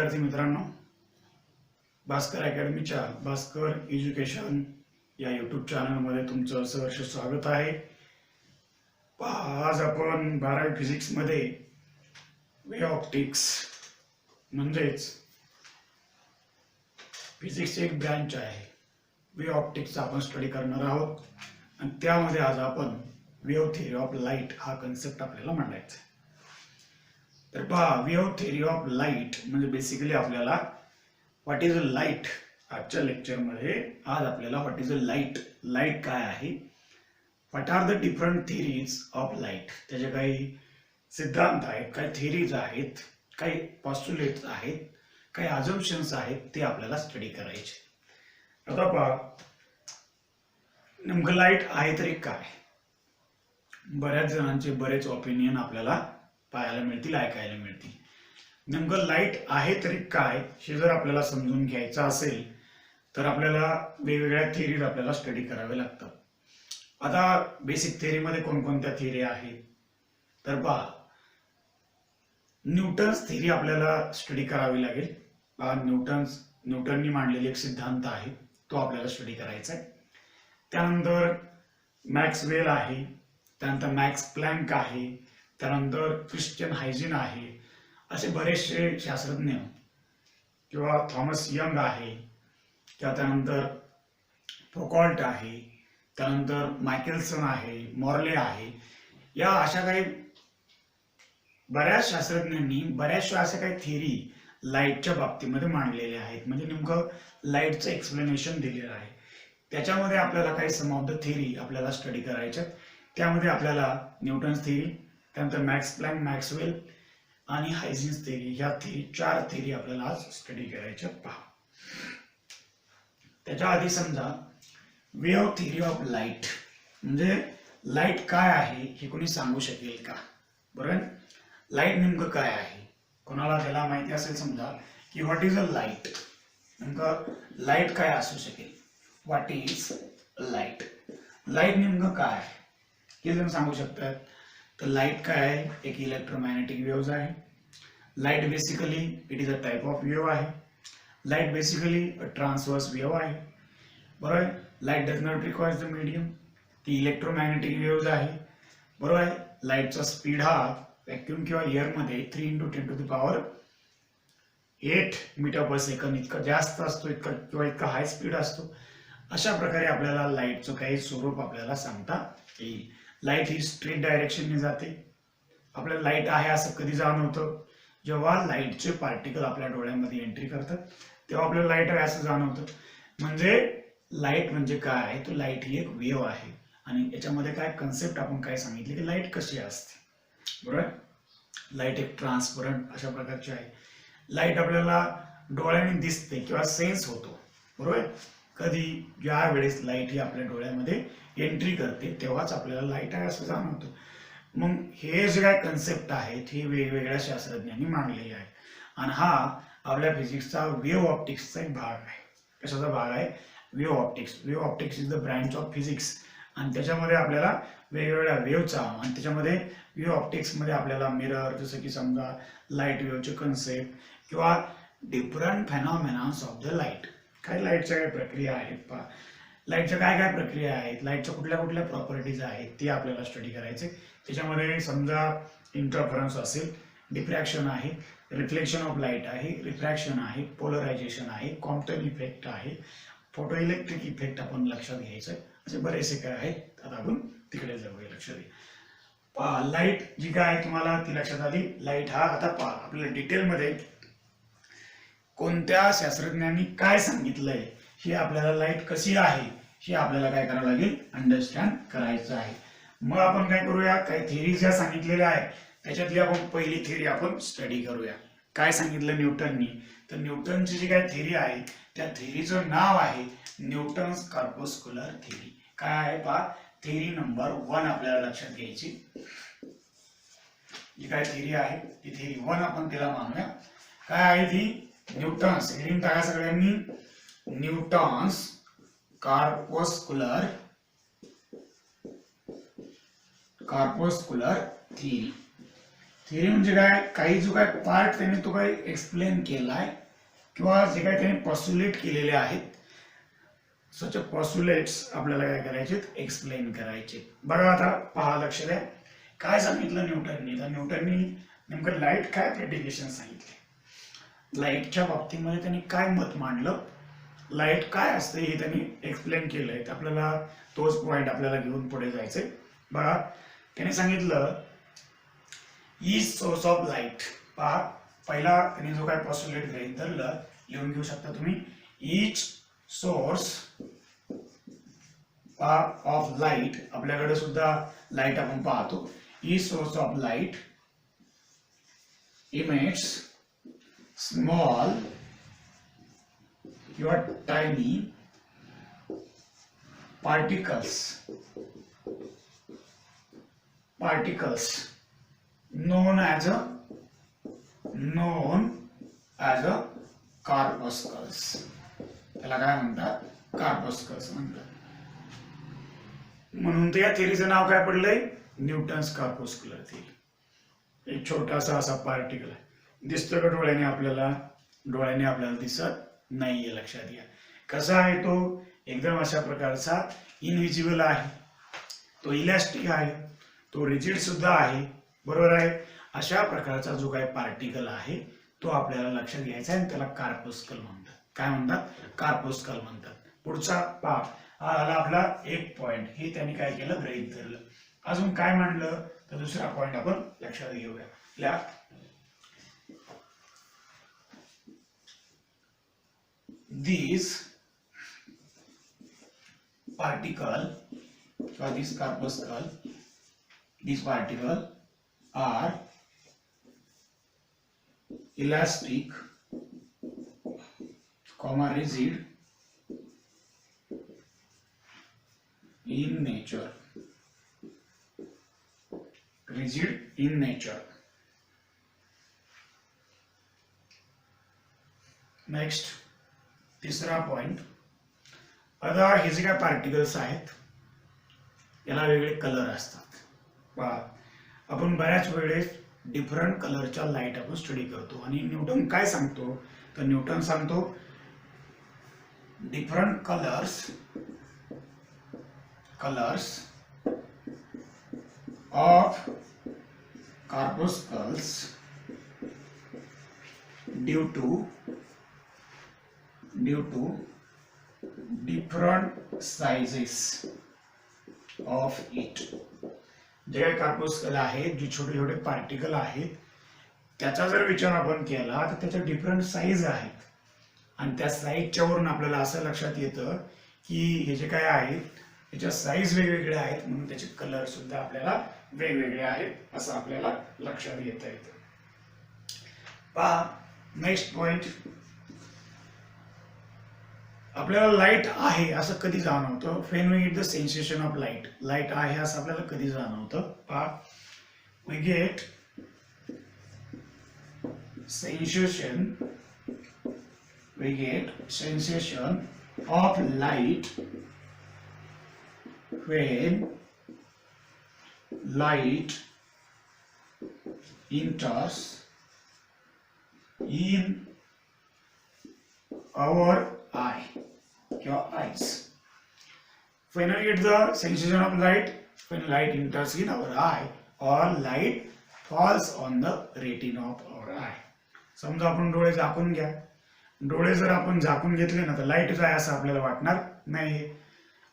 विद्यार्थी मित्रांनो, भास्कर अकॅडमीच्या भास्कर एज्युकेशन या यूट्यूब चॅनलमध्ये तुमचं सहर्ष स्वागत आहे। आज आपण 12वी फिजिक्समध्ये वे ऑप्टिक्स म्हणजेच फिजिक्सची एक ब्रांच आहे, वे ऑप्टिक्स आपण स्टडी करणार आहोत आणि त्यामध्ये आज आपण वेव्ह थिअरी ऑफ लाईट हा कन्सेप्ट आपल्याला मांडायचा आहे। तर पहा, वेव्ह थिअरी ऑफ लाईट म्हणजे बेसिकली आपल्याला व्हॉट इज अ लाईट आजच्या लेक्चरमध्ये आज आपल्याला व्हॉट इज अ लाईट काय आहे, what are the different theories of light, त्याचे काही सिद्धांत आहेत, काही थिअरीज आहेत, काही पॉस्ट्युलेट्स आहेत, काही अझम्पशन्स आहेत, ते आपल्याला स्टडी करायचे। आता पहा, नेमकं लाईट आहे तरी काय, बऱ्याच जणांचे बरेच ओपिनियन आपल्याला पाहायला मिळतील, ऐकायला मिळतील। नेमकं लाईट आहे तरी काय हे जर आपल्याला समजून घ्यायचं असेल तर आपल्याला वेगवेगळ्या थिअरीज आपल्याला स्टडी करावे लागतात। आता बेसिक थिअरीमध्ये कोणकोणत्या थिअरी आहेत तर पहा, न्यूटन्स थिअरी आपल्याला स्टडी करावी लागेल। न्यूटननी मांडलेले एक सिद्धांत आहे, तो आपल्याला स्टडी करायचा आहे। त्यानंतर मॅक्सवेल आहे, त्यानंतर मॅक्स प्लँक आहे, त्यानंतर क्रिश्चियन हायजीन आहे, असे बरेचसे शास्त्रज्ञ किंवा थॉमस यंग आहे, किंवा त्यानंतर फोकॉल्ट आहे, त्यानंतर मायकेलसन आहे, मॉर्ले आहे, या अशा काही बऱ्याच शास्त्रज्ञांनी बऱ्याचशा अशा काही थिअरी लाईटच्या बाबतीमध्ये मांडलेल्या आहेत, म्हणजे नेमकं लाईटचं एक्सप्लेनेशन दिलेलं आहे। त्याच्यामध्ये आपल्याला काही सम ऑफ द थिअरी आपल्याला स्टडी करायच्या, त्यामध्ये आपल्याला न्यूटन्स थिअरी, त्यानंतर मॅक्स प्लँक, मॅक्सवेल आणि हायजीन्स थिअरी, ह्या चार थिअरी आपल्याला आज स्टडी करायच्या। पहा, त्याच्या आधी समजा वेव्ह थिअरी ऑफ लाईट म्हणजे लाईट काय आहे हे कोणी सांगू शकेल का? बरोबर, लाईट नेमकं काय आहे, कोणाला त्याला माहिती असेल समजा की व्हॉट इज अ लाईट, नेमकं लाईट काय असू शकेल, व्हॉट इज लाईट, लाईट नेमकं काय आहे हे जर सांगू शकतात तर लाईट काय आहे, एक इलेक्ट्रोमॅग्नेटिक वेव्ज आहे। Light basically it is a type of wave आहे। Light basically a transverse wave आहे, बरोबर। Light does not requires the medium, ती इलेक्ट्रोमॅग्नेटिक वेव्ज आहे, बरोबर आहे। लाईटचा स्पीड हा व्हॅक्यूम किंवा एअर मध्ये 3 × 10⁸ मीटर पर सेकंद इतका जास्त असतो, इतका किंवा इतका हाय स्पीड असतो। अशा प्रकारे आपल्याला लाईटचं काही स्वरूप आपल्याला सांगता येईल। लाईट ही स्ट्रेट डायरेक्शनने जाते। आपल्याला लाईट आहे असं कधी जाणवतं, जेव्हा लाईटचे पार्टिकल आपल्या डोळ्यामध्ये एंट्री करतात तेव्हा आपल्याला लाईट आहे असं जाणवतं। म्हणजे लाईट म्हणजे काय आहे, तो लाईट ही एक वेव्ह आहे आणि याच्यामध्ये काय कन्सेप्ट आपण काय सांगितले की लाईट कशी असते, बरोबर। लाईट एक ट्रान्सपरंट अशा प्रकारची आहे। लाईट आपल्याला डोळ्याने दिसते किंवा सेन्स होतो, बरोबर। कधी ज्या वेळेस लाईट ही आपल्या डोळ्यामध्ये एंट्री करते तेव्हाच आपल्याला लाईट आहे असं जाणवतं। मग हे जे काय कन्सेप्ट आहेत हे वेगवेगळ्या शास्त्रज्ञांनी मांडलेले आहेत आणि हा आपल्या फिजिक्सचा वेव्ह ऑप्टिक्सचा एक भाग आहे। कशाचा भाग आहे? Wave optics. Wave optics is the branch of physics आणि त्याच्यामध्ये आपल्याला वेगवेगळ्या वेव्हचा आणि त्याच्यामध्ये वेव्ह ऑप्टिक्समध्ये आपल्याला मिरर, जसं की समजा लाईट वेव्हचे कन्सेप्ट किंवा डिफरंट फेनॉमेनॉन्स ऑफ द लाईट, काही लाईटच्या काही प्रक्रिया आहेत, पहा लाईटच्या काय काय प्रक्रिया आहेत, लाईटच्या कुठल्या कुठल्या प्रॉपर्टीज आहेत ते आपल्याला स्टडी करायचे। त्याच्यामध्ये समजा इंटरफरन्स असेल, डिफ्रॅक्शन आहे, रिफ्लेक्शन ऑफ लाईट आहे, रिफ्रॅक्शन आहे, पोलरायझेशन आहे, कॉम्प्टन इफेक्ट आहे, फोटो इलेक्ट्रिक इफेक्ट आपण लक्षात घ्यायचं, असे बरेचसे काय आहेत। आता आपण तिकडे जाऊया, लक्षात घ्या। पहा, लाईट जी काय आहे तुम्हाला ती लक्षात आली। लाईट हा आता पहा आपल्याला डिटेलमध्ये कोणत्या शास्त्रज्ञांनी काय सांगितलंय हे आपल्याला लाईट कशी आहे हे आपल्याला काय करावं लागेल, अंडरस्टँड करायचं आहे। मग आपण काय करूया, काही थिअरी ज्या सांगितलेल्या आहेत त्याच्यातली आपण पहिली थिअरी आपण स्टडी करूया। काय सांगितलं न्यूटननी, तर न्यूटनची जी काय थिअरी आहे त्या थिअरीचं नाव आहे न्यूटन्स कॉर्पस्क्युलर थिअरी। काय आहे पहा, थिअरी नंबर 1 आपल्याला लक्षात घ्यायची। जी काय थिअरी आहे ती थिअरी 1 आपण तिला मानूया। काय आहे ती? न्यूटन्स, लिहून टाका सगळ्यांनी, न्यूटन्स कॉर्पस्क्युलर थिअरी। थिअरी म्हणजे काय, काही जो काय पार्ट त्यांनी तो काय एक्सप्लेन केलाय किंवा जे काय त्यांनी पॉस्युलेट केलेले आहेत, सच पॉस्युलेट्स आपल्याला काय करायचे, एक्सप्लेन करायचे. बघा आता पहा, लक्ष द्या, काय सांगितलं न्यूटननी. तर न्यूटननी नेमकं लाईट काय प्रेडिकेशन सांगितले, लाईटच्या बाबतीमध्ये त्यांनी काय मत मांडलं, लाईट काय असते हे त्यांनी एक्सप्लेन केलंय. आपल्याला तोच पॉइंट आपल्याला घेऊन पुढे जायचंय. बघा, त्यांनी सांगितलं इज सोर्स ऑफ लाईट. पहा, पहिला त्यांनी जो काय पॉस्युलेट गृहीत धरलं, लिहून घेऊ शकता तुम्ही. इज सोर्स ऑफ लाईट, आपल्याकडे सुद्धा लाईट आपण पाहतो. Is source of light emits small or tiny particles known as a corpuscles. त्याला काय म्हणतात, कार्पस्कल्स म्हणतात. म्हणून त्या थिअरीचं नाव काय पडलंय, न्यूटन्स कार्पस्कुलर थिअरी. एक छोटासा असा पार्टिकल आहे, दिसतो का डोळ्याने आपल्याला दिसत नाहीये. लक्षात घ्या, कसा आहे तो, एकदम अशा प्रकारचा इनव्हिजिबल आहे, तो इलॅस्टिक आहे, तो रिजिड सुद्धा आहे, बरोबर आहे. अशा प्रकारचा जो काही पार्टिकल आहे तो आपल्याला लक्षात घ्यायचा आहे आणि त्याला कार्पस्कल म्हणतात. काय म्हणतात, कार्पस्कल म्हणतात. पुढचा पार्ट हा आला आपला एक पॉइंट, हे त्यांनी काय केलं, गृहीत धरलं. अजून काय मांडलं, तर दुसरा पॉइंट आपण लक्षात घेऊया. These particle or this corpuscle, these particle are elastic, rigid in nature. Rigid in nature. Next तिसरा पॉइंट, आता हे जे काय पार्टिकल्स आहेत याला वेगळे कलर असतात. पहा, आपण बऱ्याच वेळेस डिफरंट कलरच्या लाईट आपण स्टडी करतो आणि न्यूटन काय सांगतो, तर न्यूटन सांगतो different colours of corpuscles due to different sizes of it. जे काही कार्पस्कल आहेत, जे छोटे छोटे पार्टिकल आहेत, त्याचा जर विचार आपण केला तर त्याच्या डिफरंट साईज आहेत आणि त्या साईजच्या वरून आपल्याला असं लक्षात येतं की हे जे काय आहे त्याच्या साईज वेगवेगळ्या आहेत, म्हणून त्याचे कलर सुद्धा आपल्याला वेगवेगळे आहेत, असं आपल्याला लक्षात येता येतं. पहा, नेक्स्ट पॉइंट, आपल्याला लाईट आहे असं कधी जाणवतं, when we get the sensation of light. Light आहे असं आपल्याला कधी जाणवतं. पहा, we get sensation of light when light enters in our eye or eyes. When we get the sensation of light when light enters in our eye or light falls on the retina of our eye. समजा आपण डोळे झाकून घ्या, डोळे जर आपण झाकून घेतले ना तर लाईट आहे असं आपल्याला वाटणार नाही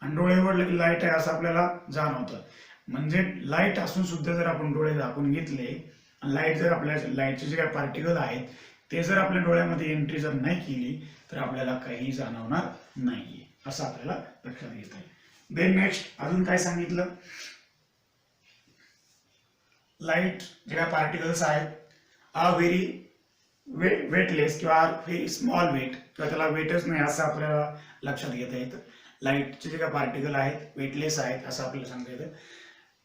आणि डोळे उघडले की लाईट आहे असं आपल्याला जाणवतं. म्हणजे लाईट असून सुद्धा जर आपण डोळे झाकून घेतले आणि लाईट जर आपल्या लाईटचे जे काही पार्टिकल आहेत ते जर आपल्या डोळ्यामध्ये एंट्री जर नाही केली तर आपल्याला काही जाणवणार नाहीये, असं आपल्याला लक्षात येत आहे. देन नेक्स्ट अजून काय सांगितलं, लाईट जे काही पार्टिकल्स आहेत आर व्हेरी वेटलेस किंवा व्हेरी स्मॉल वेट किंवा त्याला वेटच नाही असं आपल्याला लक्षात घेता येतं. लाईटचे जे काही पार्टिकल आहेत वेटलेस आहेत असं आपल्याला सांगता येतं.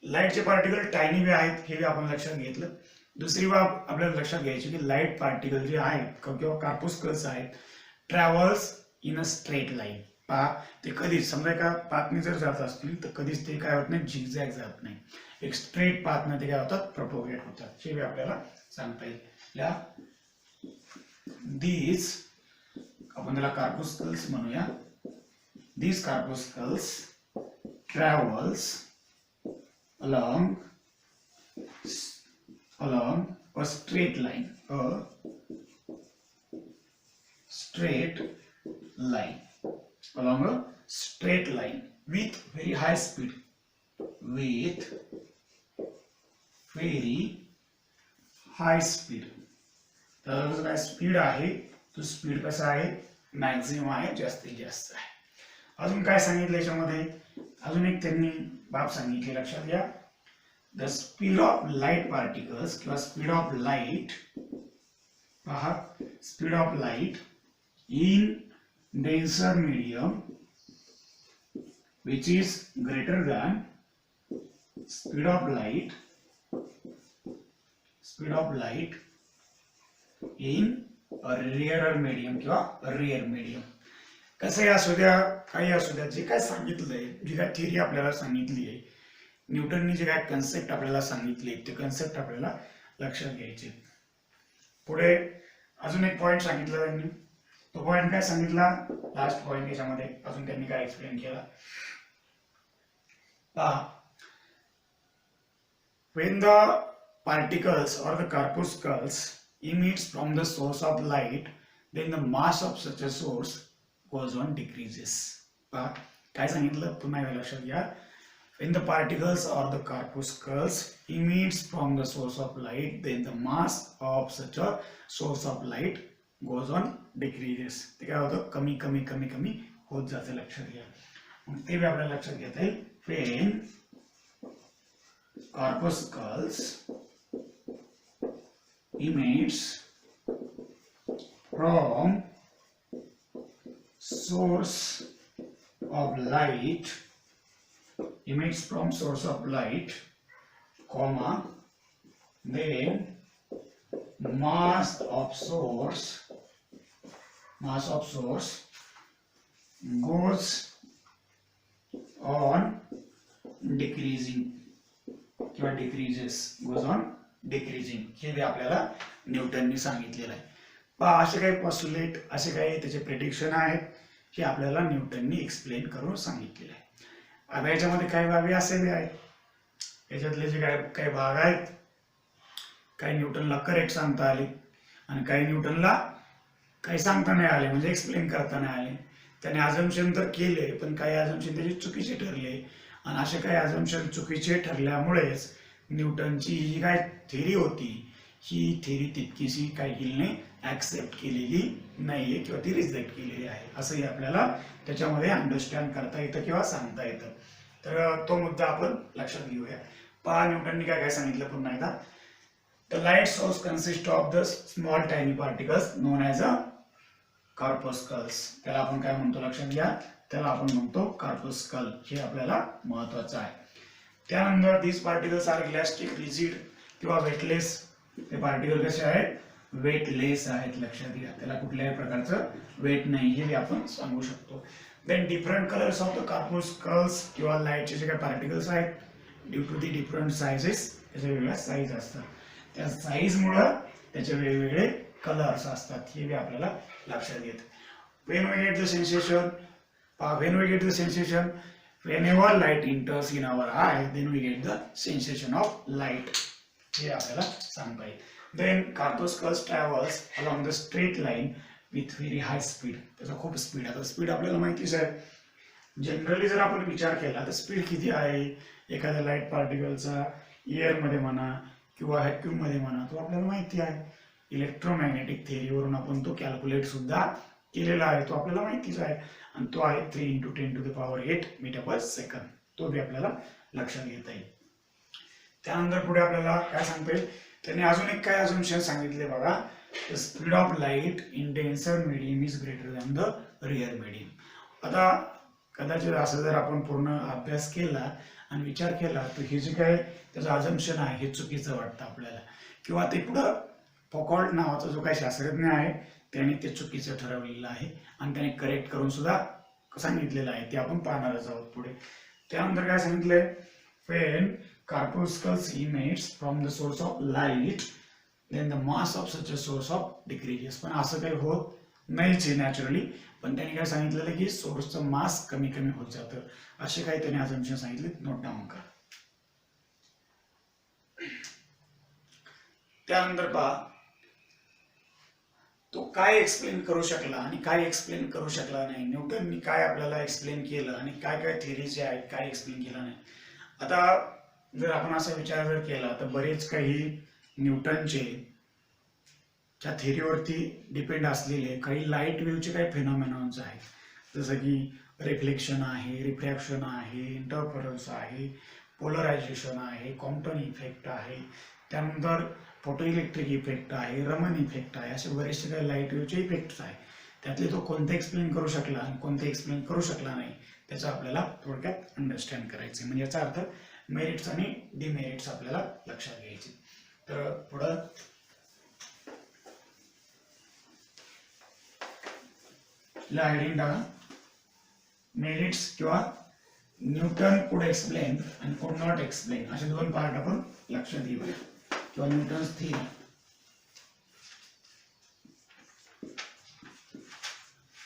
लाईटचे पार्टिकल टायनी वे आहेत हे आपण लक्षात घेतलं. दुसरी बाब आपल्याला लक्षात घ्यायची की लाईट पार्टिकल जे आहेत किंवा कार्पस्कल्स आहेत travels in a straight line. पहा ते कधीच समजा एका पाथने जर जात असतील तर कधीच ते काय होत नाही, झिगझॅग जात नाही, एक स्ट्रेट पाथने ते काय होतात, प्रपोगेट होतात, हे आपल्याला सांगता येईल. या these आपण त्याला कार्पस्कल्स म्हणूया. these corpuscles travels along a straight line, along a straight line with very high speed, तर जो काय स्पीड आहे तो स्पीड कसा आहे, मॅक्झिमम आहे, जास्तीत जास्त आहे. अजून काय सांगितलं याच्यामध्ये, अजून एक त्यांनी बाब सांगितले, लक्षात घ्या. The speed of light particles किंवा स्पीड ऑफ लाईट, पहा speed of light in denser medium which is greater than speed of light in a rarer medium किंवा रेअर मीडियम. कसं असू द्या, काही असू द्या, जे काय सांगितलंय, जी काय थिअरी आपल्याला सांगितली आहे, न्यूटननी जे काय कन्सेप्ट आपल्याला सांगितले ते कन्सेप्ट आपल्याला लक्षात घ्यायचे. पुढे अजून एक पॉइंट सांगितला त्यांनी, तो पॉइंट काय सांगितला, लास्ट पॉइंट याच्यामध्ये अजून त्यांनी काय एक्सप्लेन केला, when the particles or the corpuscles emits from the source of light, then the mass of such a source goes on decreases. काय सांगितलं पुन्हा एकदा लक्षात घ्या. when the particles or the corpuscles emits from the source of light, then the mass of such a source of light goes on decreases. ते काय होतं, कमी कमी कमी कमी होत जातं, लक्षात घ्या. मग ते बी आपल्याला लक्षात घेता येईल. when corpuscles emits from source of light, comma, then mass of source goes on decreasing किंवा decreases, goes on decreasing. हे बी आपल्याला न्यूटननी सांगितलेलं आहे. पहा असे काही पॉस्टुलेट, असे काही त्याचे प्रेडिक्शन आहेत, हे आपल्याला न्यूटननी एक्सप्लेन करून सांगितलेलं आहे. आता याच्यामध्ये काही बाबी असे बी आहेत, याच्यातले जे काही भाग आहेत, काही न्यूटनला करेक्ट सांगता आले आणि काही न्यूटनला काही सांगता नाही आले, म्हणजे एक्सप्लेन करता नाही आले. त्याने अझम्पशन तर केले, पण काही अझम्पशन त्याचे चुकीचे ठरले, आणि असे काही अझम्पशन चुकीचे ठरल्यामुळेच न्यूटनची ही काय थेरी होती, ही थेरी तितकीशी काही हिलने ऍक्सेप्ट केलेली नाहीये किंवा ती रिजेक्ट केलेली आहे, असंही आपल्याला त्याच्यामध्ये अंडरस्टँड करता येतं किंवा सांगता येतं. तर तो मुद्दा आपण लक्षात घेऊया. पहा न्यूटननी काय काय सांगितलं पुन्हा एकदा. The light source consist of the small tiny particles known as a corpuscles. त्याला आपण काय म्हणतो लक्षात घ्या, त्याला आपण म्हणतो कॉर्पस्कल. हे आपल्याला महत्वाचं आहे. त्यानंतर these particles are elastic, rigid किंवा वेटलेस. ते पार्टिकल कसे आहेत, वेटलेस आहेत, लक्षात घ्या. त्याला कुठल्याही प्रकारचं वेट नाही, हे आपण सांगू शकतो. Then different colours of the corpuscles किंवा लाईटचे जे काही पार्टिकल्स आहेत, due to the different sizes, त्याचे वेगवेगळ्या साईज असतात, त्या साईजमुळे त्याचे वेगवेगळे कलर्स असतात, हे आपल्याला लक्षात घेत. when we get the sensation, whenever light enters in our eye, then we get the sensation of light. हे आपल्याला सांगता येईल. Then corpuscles travels along the straight line with very high speed. त्याचा खूप स्पीड. आता स्पीड आपल्याला माहितीच आहे. जनरली जर आपण विचार केला तर स्पीड किती आहे एखाद्या लाईट पार्टिकलचा, एअर मध्ये म्हणा किंवा व्हॅक्यूम मध्ये म्हणा, तो आपल्याला माहिती आहे. इलेक्ट्रोमॅग्नेटिक थेअरीवरून आपण तो कॅल्क्युलेट सुद्धा केलेला आहे, तो आपल्याला माहितीच आहे. आणि तो आहे 3 × 10⁸ मीटर पर सेकंद. तो बी आपल्याला लक्षात घेता येईल. त्यानंतर पुढे आपल्याला काय सांगता येईल, त्याने अजून एक काय अझम्पशन सांगितले बघा. The speed of light in denser medium is greater than the rear medium. आता कदाचित असं जर आपण पूर्ण अभ्यास केला आणि विचार केला तर हे जे काय त्याचं अझम्पशन आहे हे चुकीचं वाटतं आपल्याला, किंवा ते पुढं फॉकॉल्ट नावाचा जो काही शास्त्रज्ञ आहे त्याने ते चुकीचं ठरवलेलं आहे आणि त्याने करेक्ट करून सुद्धा सांगितलेलं आहे ते आपण पाहणारच आहोत पुढे. त्यानंतर काय सांगितलंय, when corpuscles emits from the source of light then the mass of such a source of decreases. पण असं काही होत नाहीच आहे नॅचरली, पण त्यांनी काय सांगितलेलं की सोर्सचं मास कमी कमी होत जातं, असे काही त्यांनी अजम्पशन सांगितले, नोट डाऊन करा. त्यानंतर पहा तो काय एक्सप्लेन करू शकला आणि काय एक्सप्लेन करू शकला नाही. न्यूटननी काय आपल्याला एक्सप्लेन केलं आणि काय काय थिअरी जे आहेत काय एक्सप्लेन केलं नाही. आता जर आपण असा विचार जर केला तर बरेच काही न्यूटनचे त्या थिअरीवरती डिपेंड असलेले काही लाईट वेव्हचे काही फेनॉमेनॉन्स आहेत, जसं की रिफ्लेक्शन आहे, रिफ्रॅक्शन आहे, इंटरफरन्स आहे, पोलरायझेशन आहे, कॉम्प्टन इफेक्ट आहे, त्यानंतर फोटो इलेक्ट्रिक इफेक्ट आहे, रमन इफेक्ट आहे, असे बरेचसे काही लाईट वेव्हचे इफेक्ट्स आहेत. त्यातले तो कोणते एक्सप्लेन करू शकला आणि कोणते एक्सप्लेन करू शकला नाही त्याचं आपल्याला थोडक्यात अंडरस्टँड करायचं. म्हणजे याचा अर्थ मेरिट्स आणि डिमेरिट्स आपल्याला लक्षात घ्यायचे. तर पुढं हेडिंग टाका, मेरिट्स किंवा न्यूटन कुड एक्सप्लेन आणि कुड नॉट एक्सप्लेन असे दोन पार्ट आपण लक्षात घेऊया. किंवा न्यूटन्स थिअरी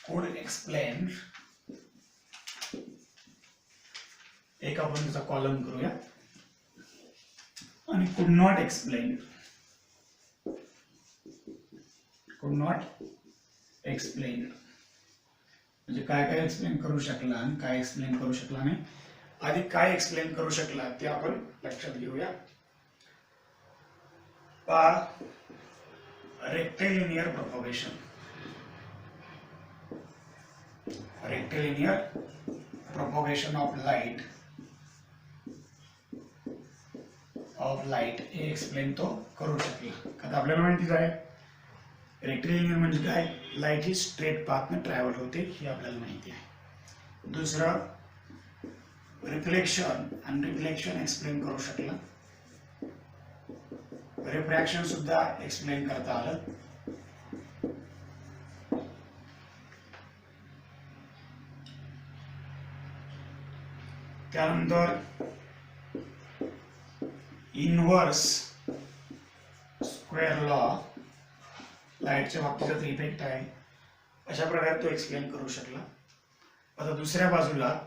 कुड एक्सप्लेन, एक आपण त्याचा कॉलम करूया, आणि कुड नॉट एक्सप्लेन, कुड नॉट एक्सप्लेन म्हणजे काय काय एक्सप्लेन करू शकला आणि काय एक्सप्लेन करू शकला नाही. आधी काय एक्सप्लेन करू शकला ते आपण लक्षात घेऊया. Rectilinear propagation, rectilinear propagation of light हे एक्सप्लेन तो करू शकला. आता आपल्याला माहितीच आहे रेक्टिलिनियर म्हणजे काय, लाईट ही स्ट्रेट पाथने ट्रॅव्हल होते हे आपल्याला माहिती आहे. दुसरं रिफ्लेक्शन आणि रिफ्लेक्शन एक्सप्लेन करू शकला. रिफ्रॅक्शन सुद्धा एक्सप्लेन करता आलं. त्यानंतर इनव्हर्स स्क्वेअर लॉ लाईटच्या बाबतीचा इफेक्ट आहे, अशा प्रकारे तो एक्सप्लेन करू शकला. आता दुसऱ्या बाजूला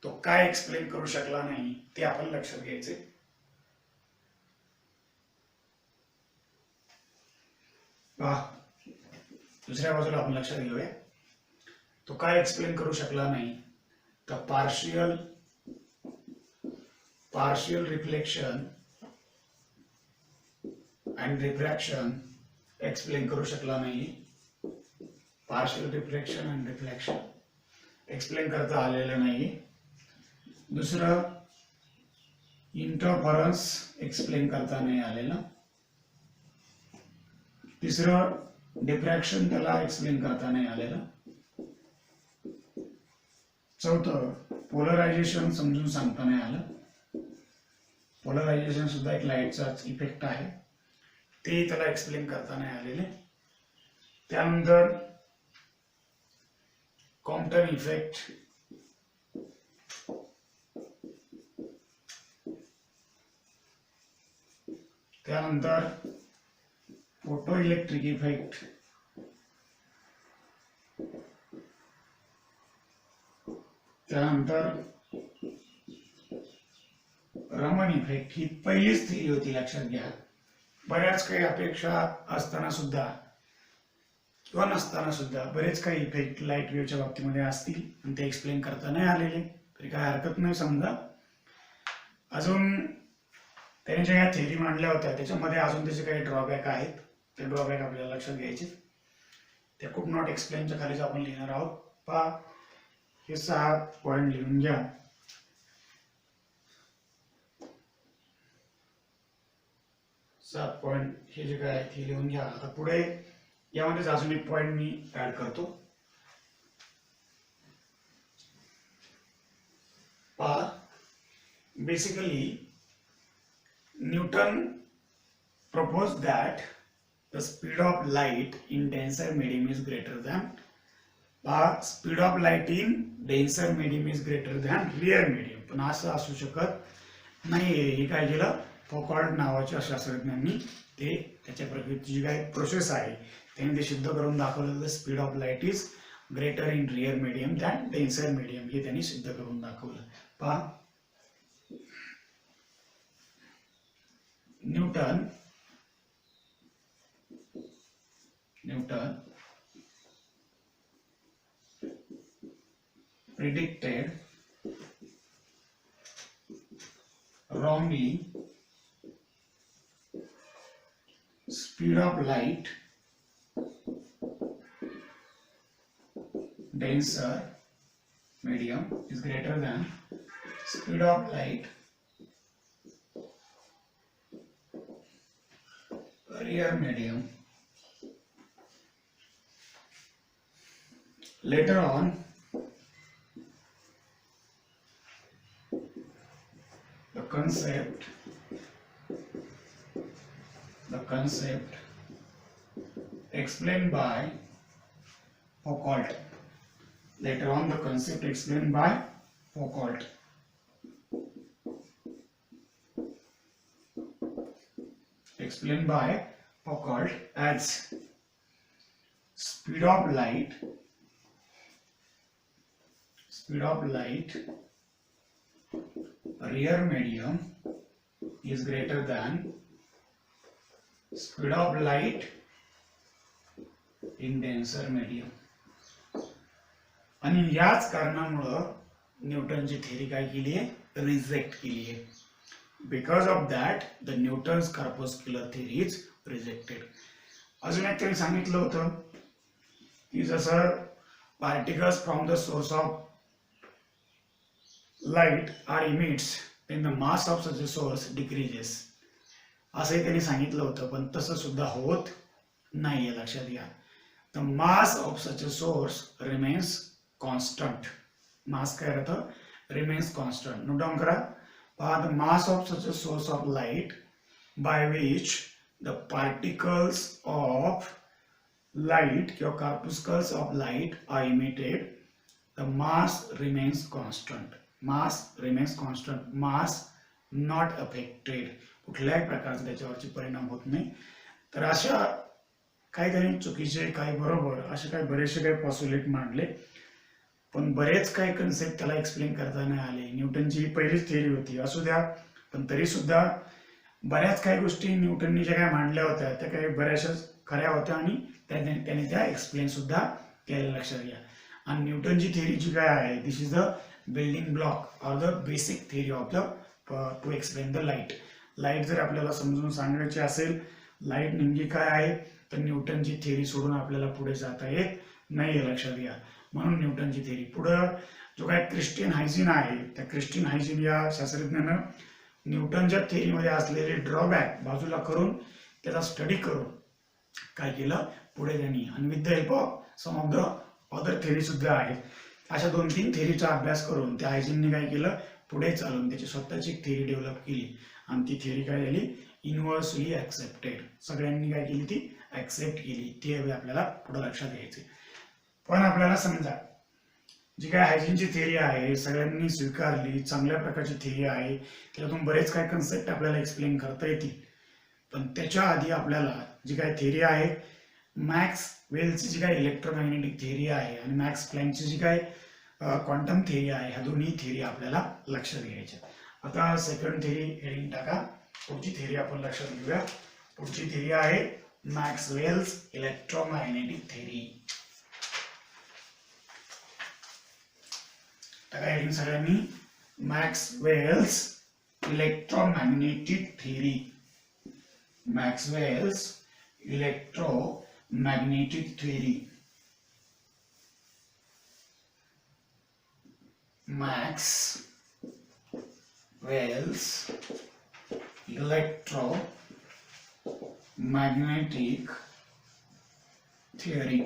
तो काय एक्सप्लेन करू शकला नाही ते आपण लक्षात घ्यायचे. दुसऱ्या बाजूला आपण लक्षात घेऊया तो काय एक्सप्लेन करू शकला नाही तर partial reflection and refraction explain करू शकला नाही. Partial reflection and reflection explain करता आलेलं नाही. दुसरं इंटरफरन्स एक्सप्लेन करता नाही आलेलं. तिसरं डिफ्रॅक्शन त्याला एक्सप्लेन करता नाही आलेलं. चौथं पोलरायझेशन समजून सांगता नाही आलं. पोलरायझेशन सुद्धा एक लाईटचाच इफेक्ट आहे, ते त्याला एक्सप्लेन करता नाही आलेले. त्यानंतर कॉम्प्टन इफेक्ट, त्यानंतर फोटो इलेक्ट्रिक इफेक्ट, त्यानंतर रमन इफेक्ट ही पहिलीच थिअरी होती लक्षात घ्या. बऱ्याच काही अपेक्षा असताना सुद्धा किंवा नसताना सुद्धा बरेच काही इफेक्ट लाईट वेव्हच्या बाबतीमध्ये असतील आणि ते एक्सप्लेन करता नाही आलेले तरी काय हरकत नाही. समजा अजून त्याने ज्या थिअरी मांडल्या होत्या त्याच्यामध्ये अजून त्याचे काही ड्रॉबॅक आहेत, ते ड्रॉबॅक आपल्याला लक्षात घ्यायचे. ते कुड नॉट एक्सप्लेनच्या खालीच आपण लिहिणार आहोत. पहा हे 6 पॉइंट लिहून घ्या. पॉइंट हे जे काय आहे ते लिहून घ्या. आता पुढे यामध्येच अजून एक पॉइंट मी ऍड करतो. पहा basically Newton proposed that the speed of light in denser medium is greater than speed of light in denser medium is greater than rear medium, पण असं असू शकत नाहीये. हे काय केलं, फौकॉल्ट नावाच्या शास्त्रज्ञांनी ते त्याच्या प्रकृतीची जी काही प्रोसेस आहे त्यांनी ते सिद्ध करून दाखवलं. Speed of light is greater in rear medium than denser medium, हे त्यांनी सिद्ध करून दाखवलं. पहा, Newton predicted wrongly speed of light denser medium is greater than speed of light rear medium. Later on, the concept explained by Foucault. Later on, the concept explained by Foucault. Explained by Foucault as speed of light rear medium is greater than speed of light in denser medium. आणि याच कारणामुळे न्यूटनची theory काय केली आहे, reject केली आहे. Because of that the Newton's corpuscular theory is rejected. अजून एक त्यांनी सांगितलं होतं की जसं particles from the source of light are emits when the mass of such a source decreases. असंही त्यांनी सांगितलं होतं, पण तसं सुद्धा होत नाहीये. लक्षात घ्या, the mass of such a source remains constant. Mass काय राहतं, रिमेन्स कॉन्स्टंट. नोट डाऊन करा. पहा, the mass of such a source of light by which the particles of light किंवा corpuscles of light are emitted, the mass remains constant. Mass remains constant, mass not affected. कुठल्याही प्रकारचा त्याच्यावरची परिणाम होत नाही. तर अशा काही त्यांनी चुकीचे, काही बरोबर, असे काही बरेचसे काही पॉसिबिलिटी मांडले, पण बरेच काही कन्सेप्ट त्याला एक्सप्लेन करता नाही आले. न्यूटनची ही पहिलीच थेरी होती, असू द्या, पण तरी सुद्धा बऱ्याच काही गोष्टी न्यूटननी ज्या काही मांडल्या होत्या त्या काही बऱ्याचशा खऱ्या होत्या आणि त्याने त्या एक्सप्लेन सुद्धा केल्या. लक्षात घ्या. आणि न्यूटनची थेरी जी काय आहे, दिस इज द बिल्डिंग ब्लॉक और the basic theory of the two explain the light. Light जर आपल्याला समजून सांगायची असेल, लाईट नेमकी काय आहे, तर न्यूटनची थेरी सोडून आपल्याला पुढे जाता येत नाही. लक्षात घ्या. म्हणून न्यूटनची थेरी. पुढं जो काय क्रिस्टियन हायजीन आहे, त्या क्रिस्टियन हायजीन या शास्त्रज्ञानं न्यूटनच्या थेरीमध्ये असलेले ड्रॉबॅक बाजूला करून त्याचा स्टडी करून काय केलं, पुढे त्यांनी, आणि with the help of some of the other theory सुद्धा आहेत, अशा 2-3 थेरीचा अभ्यास करून त्या हायजीनने काय केलं, पुढे चालून त्याची स्वतःची एक थेरी डेव्हलप केली. आणि ती थेरी काय झाली, युनिव्हर्सली ऍक्सेप्टेड. सगळ्यांनी काय केली, ती ऍक्सेप्ट केली. ती आपल्याला पुढे लक्षात घ्यायची. पण आपल्याला समजा जी काय हायजीनची थेरी आहे सगळ्यांनी स्वीकारली, चांगल्या प्रकारची थेरी आहे, त्यातून बरेच काही कन्सेप्ट आपल्याला एक्सप्लेन करता येतील. पण त्याच्या आधी आपल्याला जी काय थेरी आहे, मॅक्स वेलची जी काय इलेक्ट्रोमॅग्नेटिक थेरी आहे आणि मॅक्स प्लँकची जी काय क्वांटम थेरी आहे, ह्या दोन्ही थेरी आपल्याला लक्षात घ्यायच्या. आता सेकंड थेरी हेडिंग टाका. पुढची थेरी आपण लक्षात घेऊया. पुढची थेरी आहे मॅक्सवेल्स इलेक्ट्रोमॅग्नेटिक थेरी. टाका हेडिंग सगळ्यांनी, Maxwell's electromagnetic theory. Maxwell's electromagnetic theory. Maxwell's electromagnetic theory.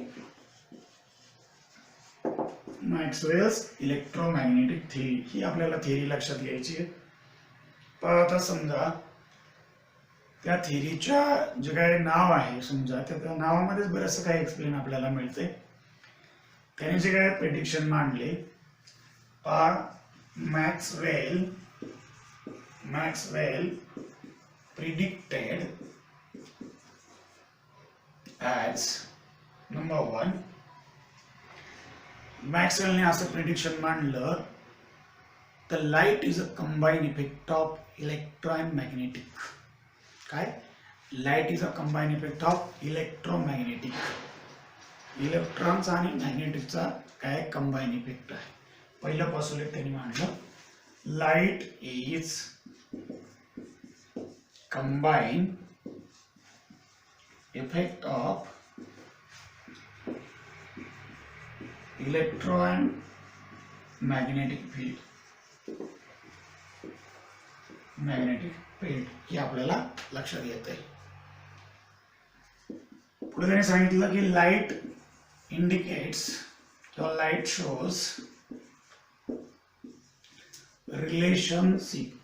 Maxwell's electromagnetic theory ही आपल्याला थेरी लक्षात घ्यायची आहे. पण आता समजा त्या थेरीच्या जे काही नाव आहे, समजा त्या नावामध्येच बरंचसं काही एक्सप्लेन आपल्याला मिळते. त्याने जे काय प्रेडिक्शन मांडले, मॅक्सवेल predicted as number 1. मॅक्सवेलने असं प्रेडिक्शन मांडलं, the light is a combined effect of electromagnetic. काय? Light is a combined effect of electromagnetic. इलेक्ट्रॉनचा आणि मॅग्नेटिकचा काय कंबाईन इफेक्ट आहे. पहिलं पॉस्युलेट त्यांनी मांडलं, light is combined effect of electromagnetic field. Magnetic field हे आपल्याला लक्षात येत आहे. पुढे त्यांनी सांगितलं की लाईट इंडिकेट्स किंवा light shows relationship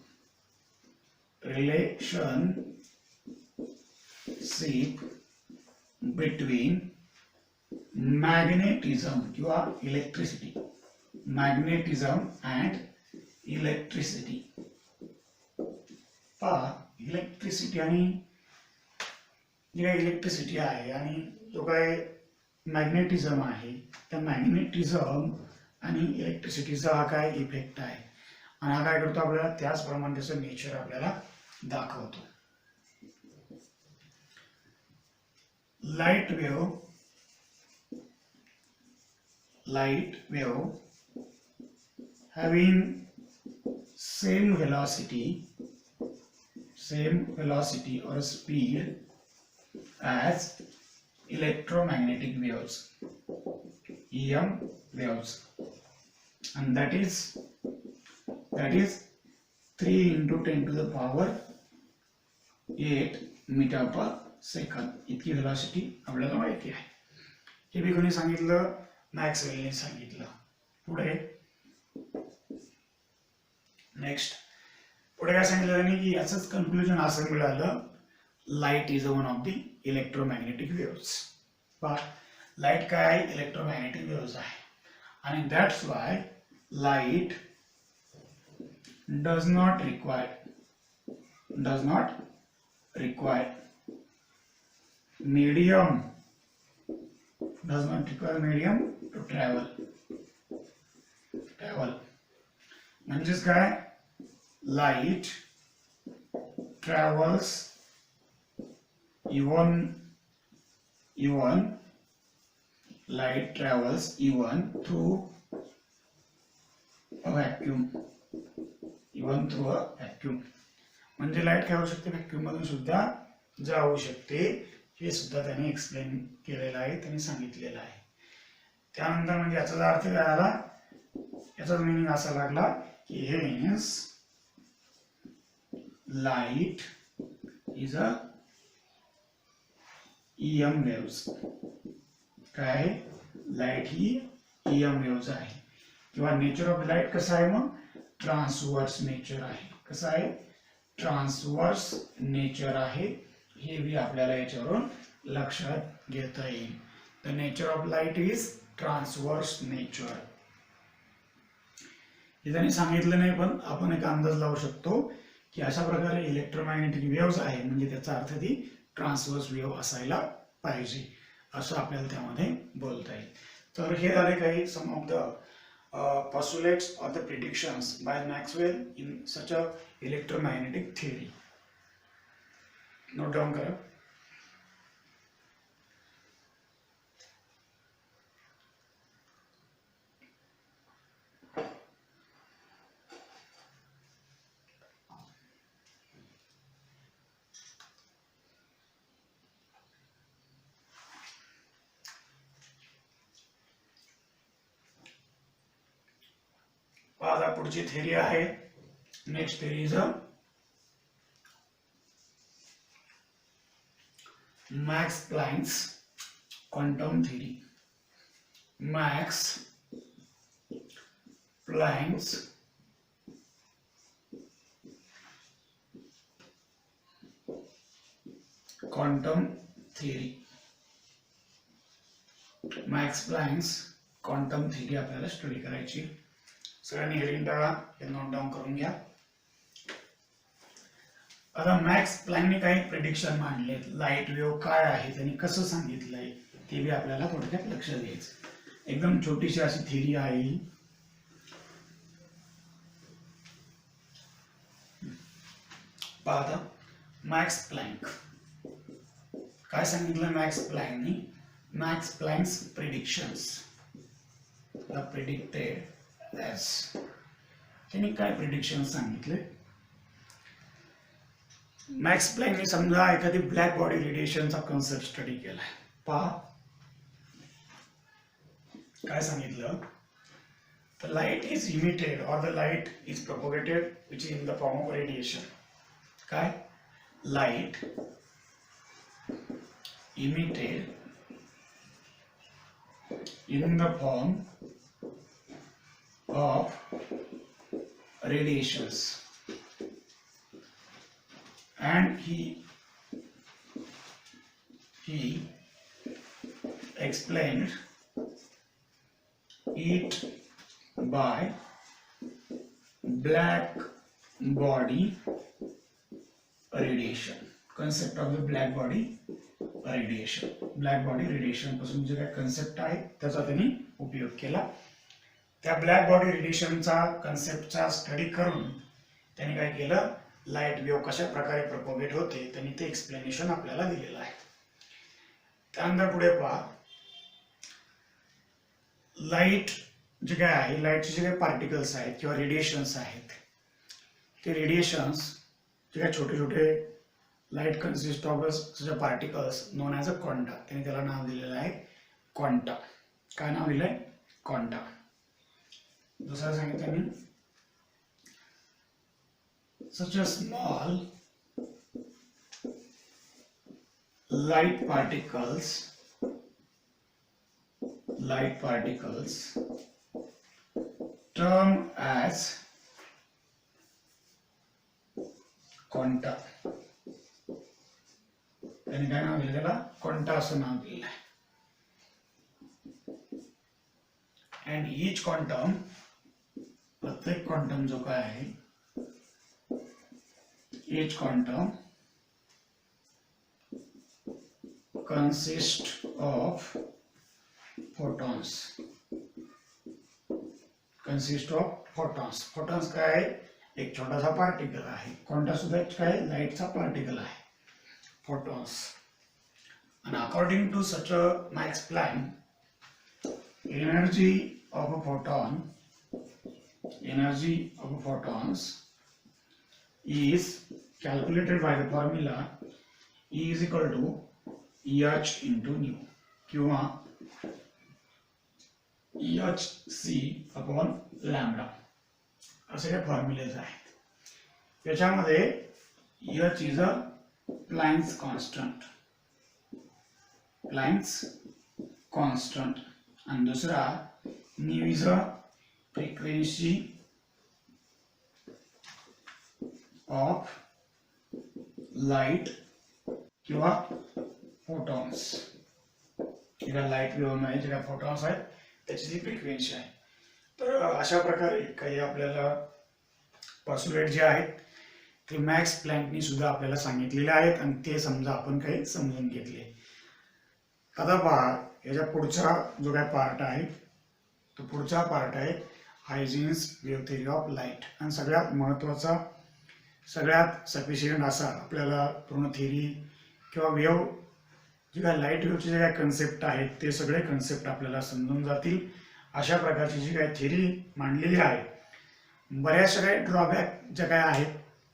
between magnetism किंवा electricity, magnetism and electricity. Electricity आणि जी काही इलेक्ट्रिसिटी आहे आणि जो काय मॅग्नेटिझम आहे, त्या मॅग्नेटिझम आणि इलेक्ट्रिसिटीचा हा काय इफेक्ट आहे आणि हा काय करतो आपल्याला त्याचप्रमाणे त्याचं नेचर आपल्याला दाखवतो. Light wave having same velocity or speed as electromagnetic waves, EM waves, and that is 3 into 10 to the power 8 metre per second इतकी वेलॉसिटी आपल्याला माहिती आहे. हे बी कोणी सांगितलं? मॅक्सवेलने सांगितलं. पुढे नेक्स्ट पुढे काय सांगितलं त्यांनी की याचंच कन्क्लुजन असं मिळालं, light is one of the electromagnetic waves. Light काय इलेक्ट्रोमॅग्नेटिक वेव्स आहे आणि that's why light does not require medium to travel. म्हणजेच काय, light travels even through a vacuum. म्हणजे लाईट काय होऊ शकते, व्हॅक्यूम मधून सुद्धा जाऊ शकते. हे सुद्धा त्यांनी एक्सप्लेन केलेलं आहे, त्यांनी सांगितलेलं आहे. त्यानंतर म्हणजे याचा अर्थ काय आला, याचा मीनिंग असा लागला की hence light is a EM waves. काय, लाईट ही EM वेव्स आहे. किंवा नेचर ऑफ लाईट कसं आहे, मग ट्रान्सवर्स नेचर आहे. कसं आहे, ट्रान्सवर्स नेचर आहे. हे बी आपल्याला याच्यावरून लक्षात घेता येईल. The nature of light is transverse nature. हे त्यांनी सांगितलं नाही, पण आपण एक अंदाज लावू शकतो की अशा प्रकारे इलेक्ट्रोमॅग्नेटिक वेव्स आहे म्हणजे त्याचा अर्थ ती ट्रान्सवर्स वेव्ह असायला पाहिजे, असं आपल्याला त्यामध्ये बोलता येईल. तर हे झाले काही some of the postulates or the predictions by Maxwell in such a electromagnetic theory. Note down करो. आता पुढची थेरी आहे, next theory is Max Planck's quantum theory. Max Planck's quantum theory. Max Planck's quantum theory आपल्याला study करायची. सगळ्यांनी heading टाळा, हे note down करून घ्या. आता मॅक्स प्लॅंकने काही प्रेडिक्शन मांडले, लाईट वेव्ह काय आहे त्यांनी कसं सांगितलंय ते बी आपल्याला थोडक्यात लक्ष द्यायचं. एकदम छोटीशी अशी थिअरी आहे. पहा मॅक्स प्लॅंक काय सांगितलं. मॅक्स प्लॅंकनी Max Planck's predictions predicted as, त्यांनी काय प्रेडिक्शन सांगितले. मॅक्स प्लॅंकने समजा एखादी ब्लॅक बॉडी रेडिएशनचा कन्सेप्ट स्टडी केलाय. पहा काय सांगितलं. The light is emitted or the light is propagated which is in the form of radiation. काय light emitted in the form of radiations, and he explained it by black body radiation. Concept of the black body radiation. Black body radiation पासून जे काही concept आहे त्याचा त्यांनी उपयोग केला. त्या ब्लॅक बॉडी रेडिएशनचा कन्सेप्टचा स्टडी करून त्यांनी काय केलं, लाईट वेव्ह कशा प्रकारे प्रोपोगेट होते त्यांनी ते एक्सप्लेनेशन आपल्याला दिलेलं आहे. त्यानंतर पुढे पहा, लाईट जे काय आहे, लाईटचे जे काही पार्टिकल्स आहेत किंवा रेडिएशन्स आहेत, ते रेडिएशन्स जे काही छोटे छोटे light consist of such particles known as a quanta, त्यांनी त्याला नाव दिलेलं आहे क्वांटा. काय नाव दिलंय, क्वांटा. दुसरं सांगितलं त्यांनी, such a small light particles term as quanta. त्यांनी काय नाव दिलं त्याला, क्वांटा असं नाव दिलं आहे. अँड ईच क्वांटम, प्रत्येक क्वांटम जो काय आहे, each quantum consists of photons. photons काय आहे, एक छोटासा पार्टिकल आहे. क्वांटा सुद्धा काय, लाईटचा पार्टिकल आहे, photons. And according to such a Max Planck, energy of a photons is calculated by the formula E is equal to EH into nu किंवा EHc upon lambda असे काही फॉर्म्युलेज आहेत. त्याच्यामध्ये EH is a Planck's constant आणि दुसरा nu is a frequency of light किंवा photons. ज्या light wave मध्ये ज्या फोटॉन्स आहेत त्याची जी फ्रिक्वेन्सी आहे. तर अशा प्रकारे काही आपल्याला पॉस्युलेट जे आहेत ते मॅक्स प्लॅंकनी सुद्धा आपल्याला सांगितलेले आहेत आणि ते समजा आपण काही समजून घेतले. आता पहा, याच्या पुढचा जो काय पार्ट आहे तो पुढचा पार्ट आहे हायजिन्स वेव्ह थिअरी ऑफ लाईट. आणि सगळ्यात महत्त्वाचा, सगळ्यात सफिशियंट असा आपल्याला पूर्ण थिअरी किंवा वेव्ह जे काय लाईट वेव्हचे जे काय कन्सेप्ट आहेत ते सगळे कन्सेप्ट आपल्याला समजून जातील अशा प्रकारची जी काय थिअरी मांडलेली आहे. बऱ्याचशा काही ड्रॉबॅक ज्या काय आहेत,